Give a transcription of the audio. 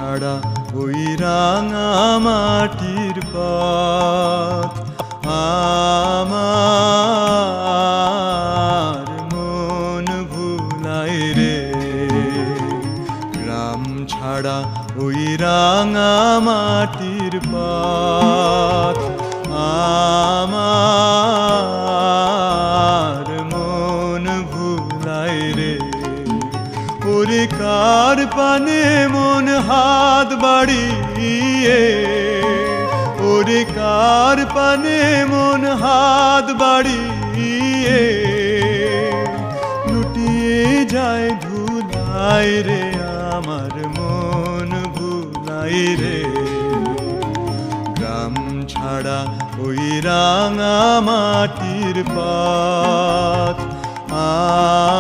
ছাড়া ওই রাঙা মাটির পথ আমার মন ভুলায় রে। গ্রাম ছাড়া ওই রাঙা মাটির পথ আমার মন ভুলায় রে। ওরে কার পানে মন হাত বাড়িয়ে, ওরে কার পানে মন হাত বাড়িয়ে লুটিয়ে যায় ধুলায় রে। আমার মন ভুলায় রে। গ্রাম ছাড়া ওই রাঙা মাটির পথ আমার